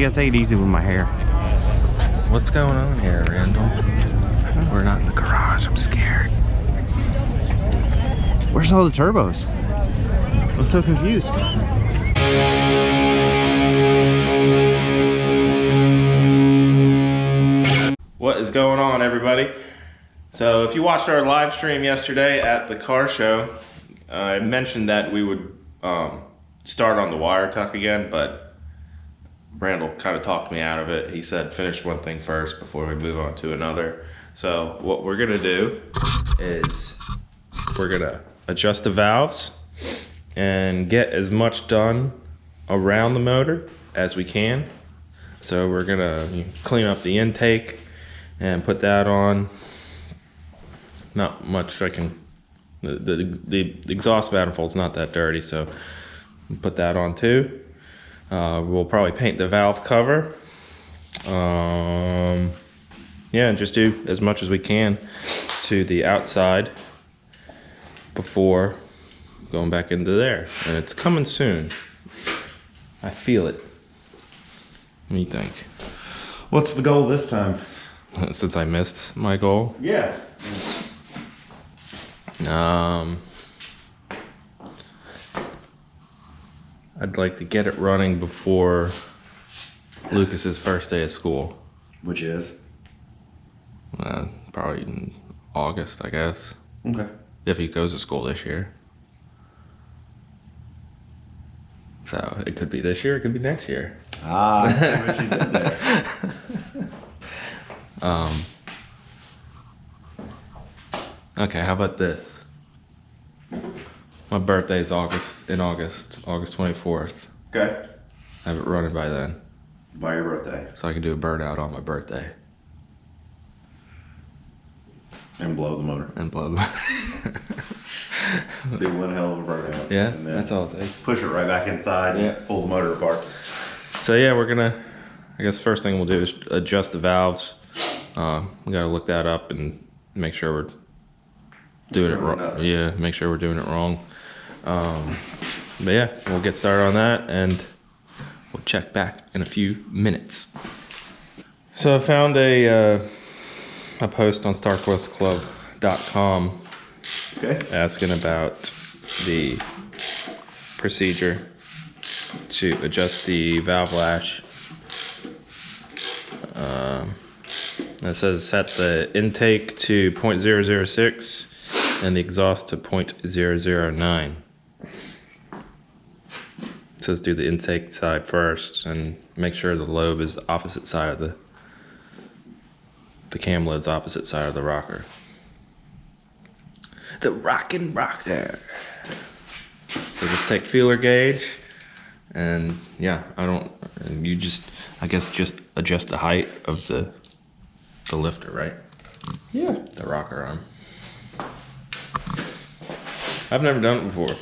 You gotta take it easy with my hair. What's going on here, Randall? We're not in the garage. I'm scared. Where's all the turbos? I'm so confused. What is going on, everybody? So if you watched our live stream yesterday at the car show, I mentioned that we would start on the wire tuck again, but Randall kind of talked me out of it. He said finish one thing first before we move on to another. So what we're gonna do is we're gonna adjust the valves and get as much done around the motor as we can. So we're gonna clean up the intake and put that on. Not much I can, the exhaust manifold's not that dirty, so put that on too. We'll probably paint the valve cover. Yeah, and just do as much as we can to the outside before going back into there. And it's coming soon. I feel it. What do you think? What's the goal this time? Since I missed my goal? Yeah. I'd like to get it running before Lucas's first day of school. Which is? Probably in August, I guess. Okay. If he goes to school this year. So it could be this year, it could be next year. Ah, I see what you did there. Okay, how about this? My birthday's August 24th. Okay. Have it running by then. By your birthday. So I can do a burnout on my birthday. And blow the motor. And blow the Do one hell of a burnout. Yeah, and then that's all it takes. push it right back inside Yeah. and pull the motor apart. So yeah, we're gonna, I guess first thing we'll do is adjust the valves. We gotta look that up and make sure we're doing it wrong. Yeah, make sure we're doing it wrong. But yeah, we'll get started on that and we'll check back in a few minutes. So I found a post on StarQuestClub.com Okay. asking about the procedure to adjust the valve lash. It says set the intake to 0.006 and the exhaust to 0.009. It says do the intake side first and make sure the lobe is the opposite side of the cam load's opposite side of the rocker. The rockin' rocker. So just take feeler gauge and yeah, I guess just adjust the height of the lifter, right? Yeah. The rocker arm. I've never done it before.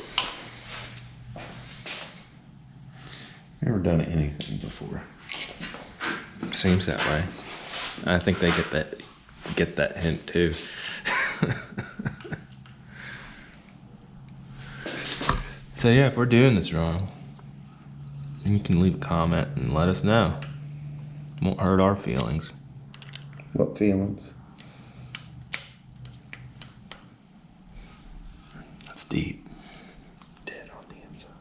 Never done anything before. Seems that way. I think they get that hint too. So yeah, if we're doing this wrong, then you can leave a comment and let us know. Won't hurt our feelings. What feelings? That's deep. Dead on the inside.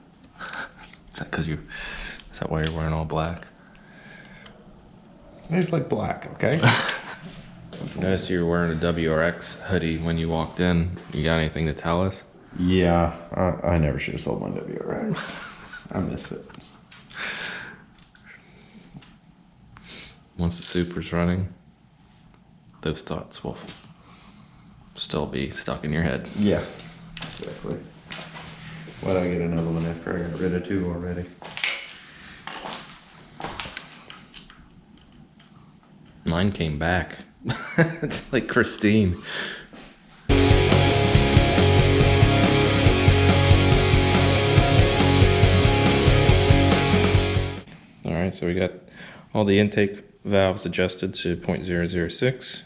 Is that why you're wearing all black? I just like black, okay? Noticed you were wearing a WRX hoodie when you walked in. You got anything to tell us? Yeah, I never should have sold my WRX. I miss it. Once the Super's running, those thoughts will still be stuck in your head. Yeah, exactly. Why'd I get another one after I got rid of two already? Mine came back. It's like Christine. All right, so we got all the intake valves adjusted to 0.006.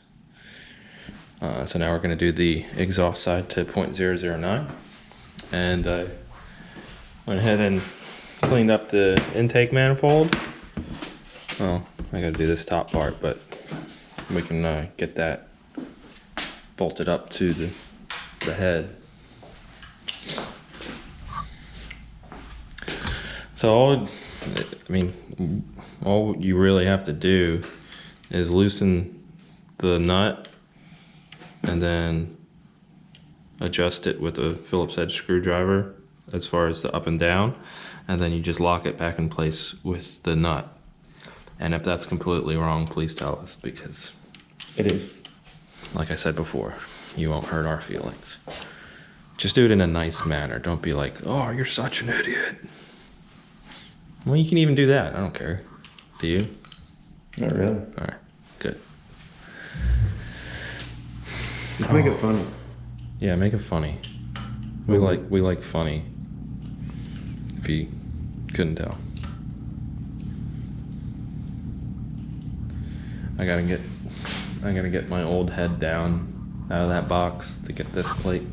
So now we're going to do the exhaust side to 0.009. And I went ahead and cleaned up the intake manifold. Well, I gotta do this top part, but we can get that bolted up to the head. So all you really have to do is loosen the nut and then adjust it with a Phillips head screwdriver as far as the up and down, and then you just lock it back in place with the nut. And if that's completely wrong, please tell us, because It is. like I said before, you won't hurt our feelings. Just do it in a nice manner. Don't be like, oh, you're such an idiot. Well, you can even do that. I don't care. Do you? Not really. All right, good. Just make it funny. Yeah, make it funny. We like funny. If you couldn't tell. I gotta get my old head down out of that box to get this plate.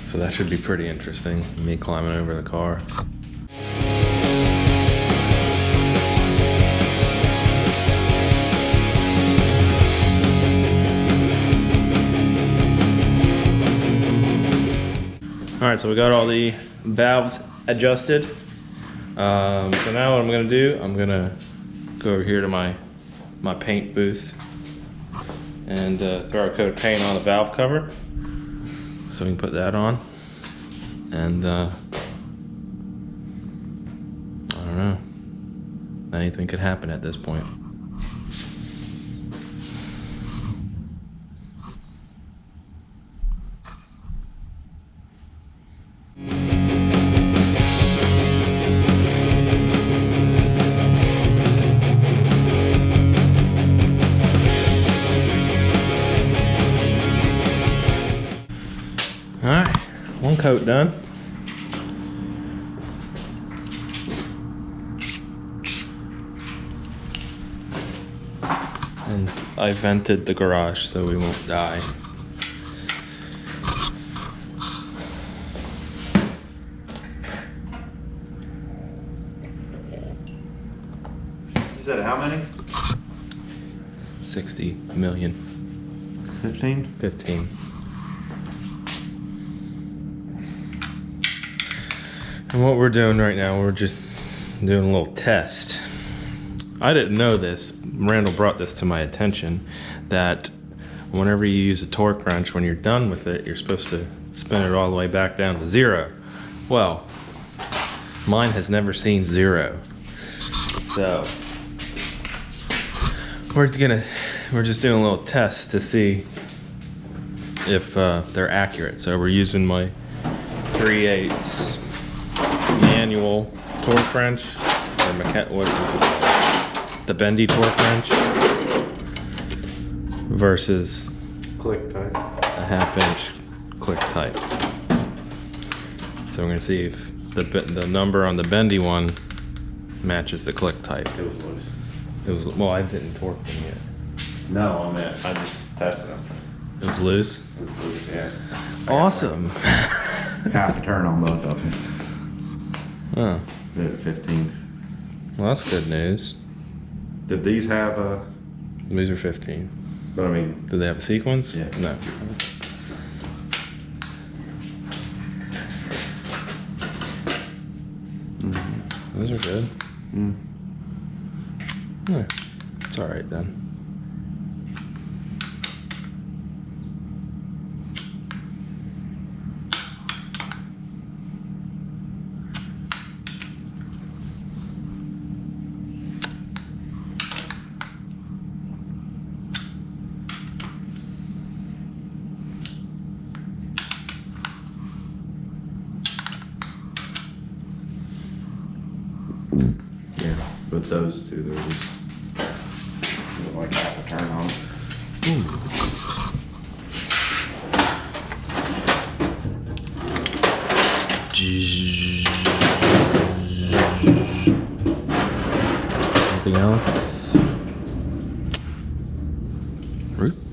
So that should be pretty interesting. Me climbing over the car. All right, so we got all the valves adjusted. So now what I'm gonna do, I'm gonna go over here to my paint booth and throw a coat of paint on the valve cover. So we can put that on. And I don't know. Anything could happen at this point. Alright, one coat done. And I vented the garage so we won't die. You said how many? 60 million. 15? 15. And what we're doing right now, we're just doing a little test. I didn't know this. Randall brought this to my attention, that whenever you use a torque wrench, when you're done with it, you're supposed to spin it all the way back down to 0. Well, mine has never seen 0. So we're just doing a little test to see if they're accurate. So we're using my 3/8 manual torque wrench, or the bendy torque wrench, versus Click type. a 1/2 inch click type. So we're gonna see if the number on the bendy one matches the click type. It was loose. Well, I didn't torque them yet. No, I just tested them. It was loose. It was loose, yeah. Awesome. Half a turn on both of them. Oh, Did it 15. well, that's good news. Did these have These are 15. but I mean, Do they have a sequence? Yeah. No. Those are good. Yeah, it's all right then. yeah, but those two, they're just like half a turn on. Anything else?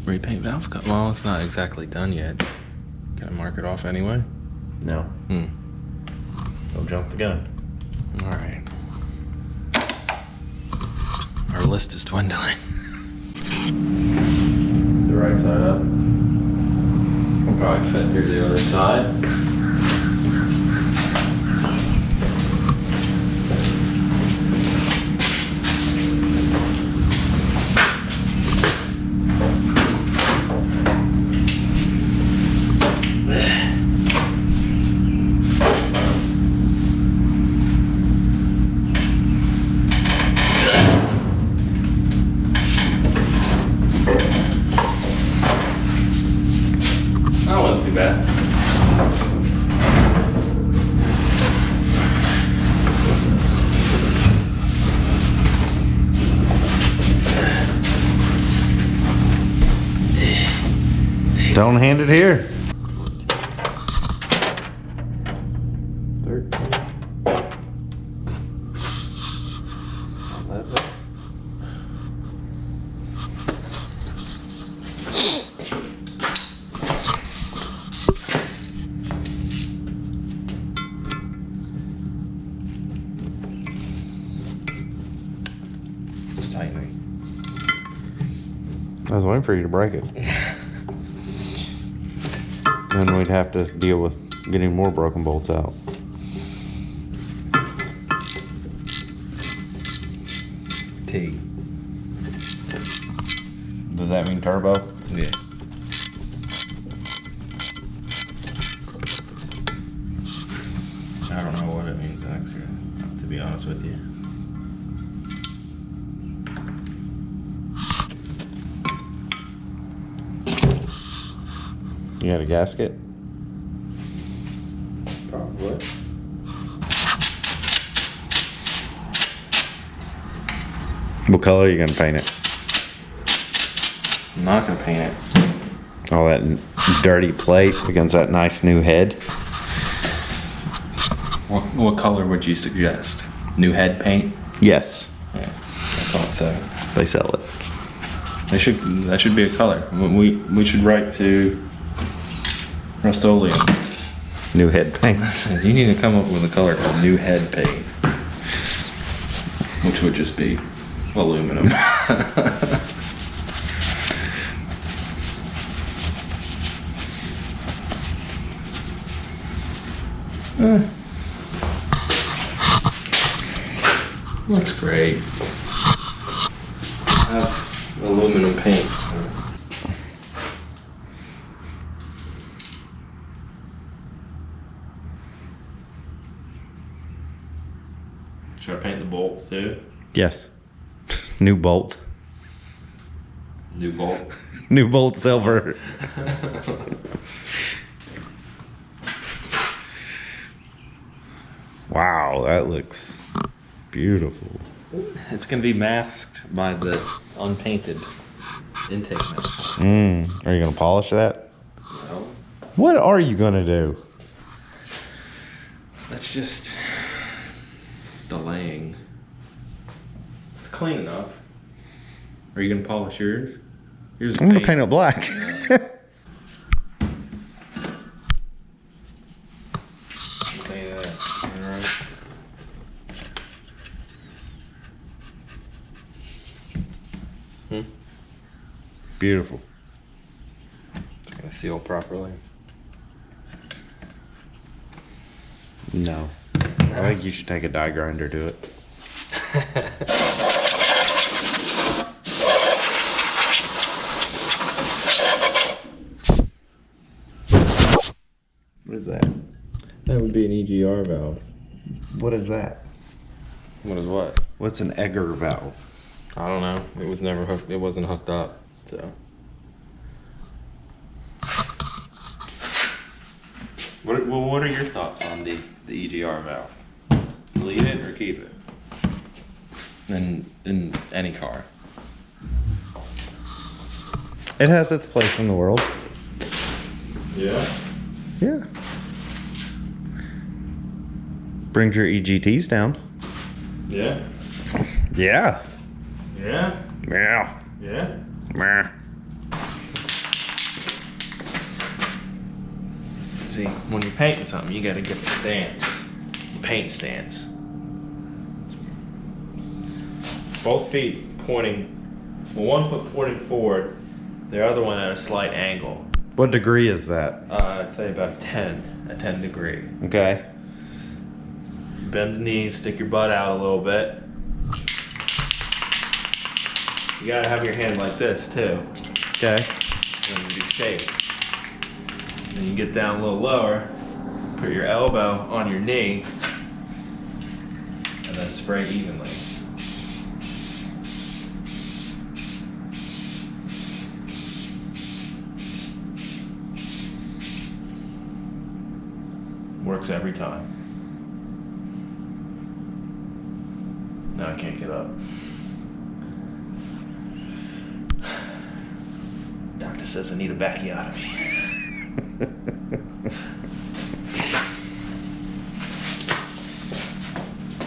Repaint valve cut. Well, it's not exactly done yet. Can I mark it off anyway? No. Don't jump the gun. All right. Our list is dwindling. The right side up. We'll probably fit through the other side. That wasn't too bad. Don't hand it here. 13. 11. Just tightening. I was waiting for you to break it. Then we'd have to deal with getting more broken bolts out. T. Does that mean turbo? Yeah. I don't know what it means actually, to be honest with you. You got a gasket? Probably. What color are you gonna paint it? I'm not gonna paint it. All that dirty plate against that nice new head. What color would you suggest? New head paint? Yes, Yeah, I thought so. they sell it. That should be a color. We should write to RUSTBELT. New head paint. You need to come up with a color called new head paint, which would just be aluminum. Looks great. I have aluminum paint. Should I paint the bolts too? Yes. New bolt. New bolt. New bolt silver. Wow, that looks beautiful. It's gonna be masked by the unpainted intake mask. Are you gonna polish that? No, What are you gonna do? that's just delaying. It's clean enough. Are you gonna polish yours? Yours is I'm gonna paint it black. Beautiful. It's gonna seal properly. No. I think you should take a die grinder to it. What is that? That would be an EGR valve. What is that? What is what? What's an Egger valve? I don't know. It was never hooked. It wasn't hooked up. So. What are your thoughts on the EGR valve? Leave it or keep it? In any car. It has its place in the world. Yeah. Yeah. Brings your EGTs down. Yeah. Yeah. Yeah. Yeah. Yeah. Meh. It's See, when you're painting something, you gotta get the stance, the paint stance. Both feet pointing, well, one foot pointing forward, the other one at a slight angle. What degree is that? I'd say about a 10 degree. Okay. Bend the knees, stick your butt out a little bit. You gotta have your hand like this too. Okay. And then do shake. Then you get down a little lower, put your elbow on your knee, and then spray evenly. Works every time. Now I can't get up. Doctor says I need a backiotomy.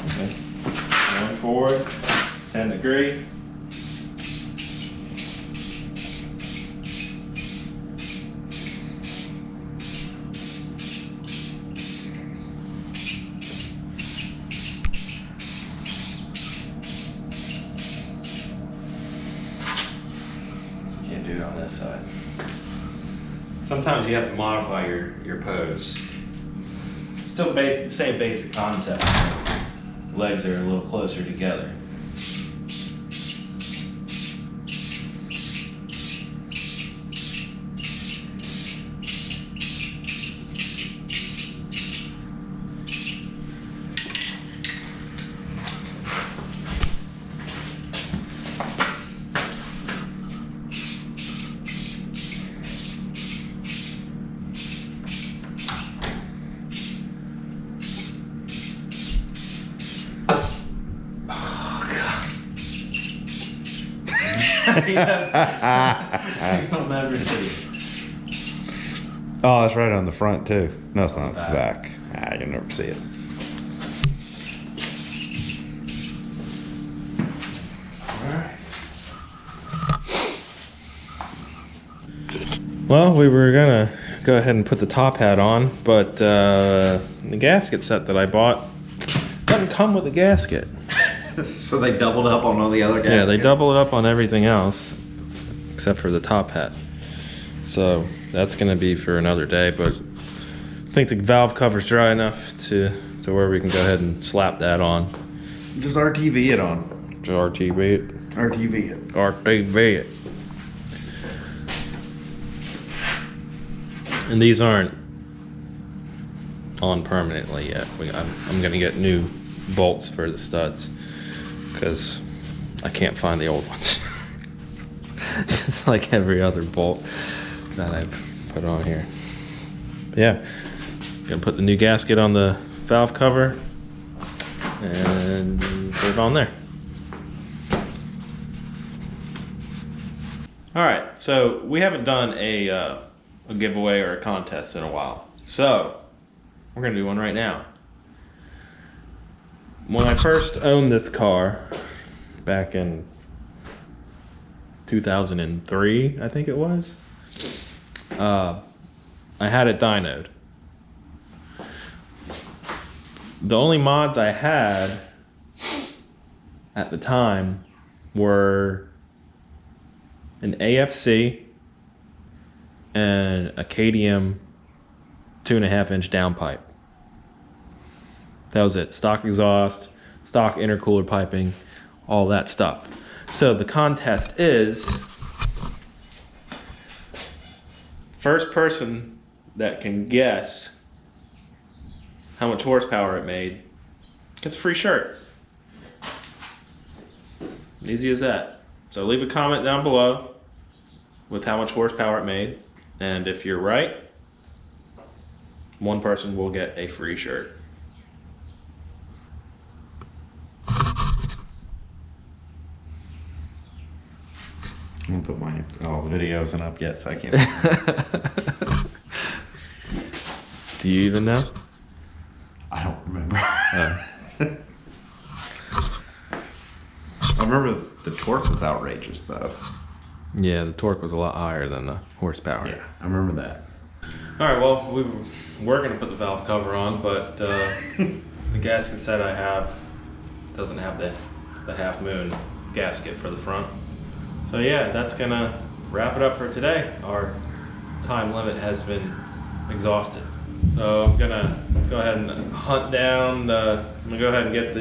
Okay. Going forward, 10 degree. Can't do it on this side. Sometimes you have to modify your pose. Still the same basic concept. Legs are a little closer together. You'll never see. Oh, that's right on the front too. No, it's not. It's the back. Ah, you'll never see it. Well, we were gonna go ahead and put the top hat on, but the gasket set that I bought doesn't come with a gasket. So they doubled up on all the other gaskets? Yeah, they doubled up on everything else except for the top hat. So that's gonna be for another day, but I think the valve cover's dry enough to where we can go ahead and slap that on. Just RTV it on. Just RTV it. RTV it. RTV it. And these aren't on permanently yet. I'm gonna get new bolts for the studs because I can't find the old ones. Just like every other bolt that I've put on here. But yeah, gonna put the new gasket on the valve cover and put it on there. All right, so we haven't done a giveaway or a contest in a while, so we're gonna do one right now. When I first owned this car back in 2003, I think it was, I had it dynoed. The only mods I had at the time were an AFC and a KDM 2.5-inch downpipe. That was it. Stock exhaust, stock intercooler piping, all that stuff. So the contest is first person that can guess how much horsepower it made gets a free shirt. Easy as that. So leave a comment down below with how much horsepower it made, and if you're right, one person will get a free shirt. I'm gonna put my video isn't up yet, so I can't. Do you even know? I don't remember. Oh. I remember the torque was outrageous though. Yeah, the torque was a lot higher than the horsepower. Yeah, I remember that. All right, well, we're gonna put the valve cover on, but the gasket set I have doesn't have the half moon gasket for the front. So yeah, that's gonna wrap it up for today. Our time limit has been exhausted. So I'm gonna go ahead and hunt down I'm gonna go ahead and get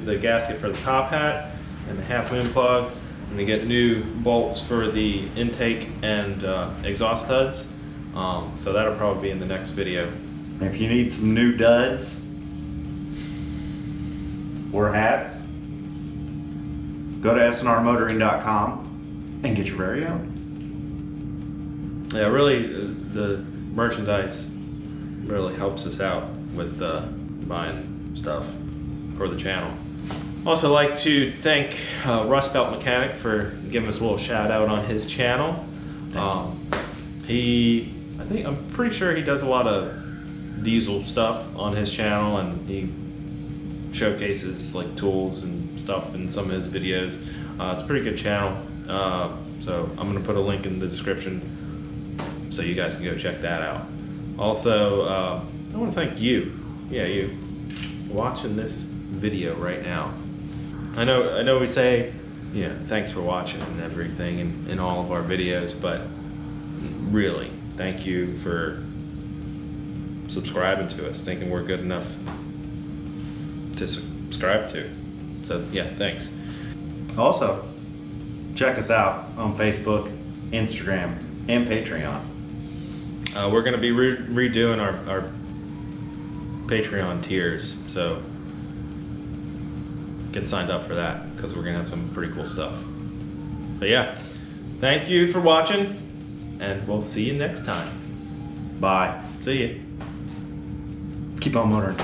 the gasket for the top hat and the half moon plug. I'm gonna get new bolts for the intake and exhaust studs. So that'll probably be in the next video. If you need some new duds or hats, go to snrmotoring.com and get your very own. Yeah, really, the merchandise really helps us out with buying stuff for the channel. Also like to thank RUSTBELT Mechanic for giving us a little shout out on his channel. I'm pretty sure he does a lot of diesel stuff on his channel, and he showcases like tools and stuff in some of his videos. It's a pretty good channel. So I'm gonna put a link in the description so you guys can go check that out. Also, I want to thank you, you, watching this video right now. I know we say, thanks for watching and everything in all of our videos, but really, thank you for subscribing to us, thinking we're good enough to subscribe to. So yeah, thanks. Also, check us out on Facebook, Instagram, and Patreon. We're going to be redoing our Patreon tiers, so get signed up for that because we're going to have some pretty cool stuff. But yeah, thank you for watching, and we'll see you next time. Bye. See ya. Keep on motoring.